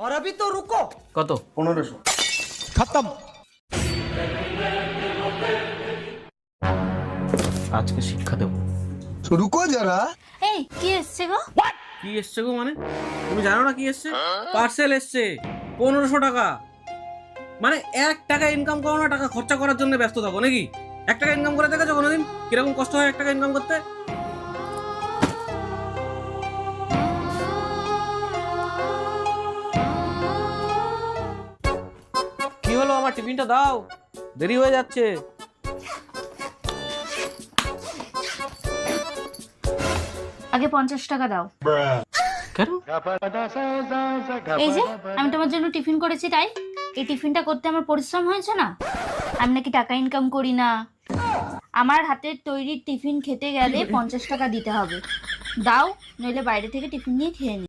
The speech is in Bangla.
और अभी तो रुको। কত? 1500। खत्म। আজকে শিক্ষা দেবো। तो रुको जरा। এই কি এসছে গো? কি এসছে গো মানে? তুমি জানো না কি এসছে? পার্সেল এসছে 1500 টাকা। মানে 1 টাকা ইনকাম করো না, টাকা খরচা করার জন্য ব্যস্ত থাকো নাকি? 1 টাকা ইনকাম করে দেখেছো কোনোদিন কিরকম কষ্ট হয় 1 টাকা ইনকাম করতে? কি হলো, আমার টিফিনটা দাও, দেরি হয়ে যাচ্ছে। আগে 50 টাকা দাও। কেন? এই যে আমি তোমার জন্য টিফিন করেছি, তাই এই টিফিনটা করতে আমার পরিশ্রম হয়েছে না? আমি নাকি টাকা ইনকাম করি না? আমার হাতের তৈরি টিফিন খেতে গেলে 50 টাকা দিতে হবে। দাও, নইলে বাইরে থেকে টিফিন নিয়ে খেয়ে নি।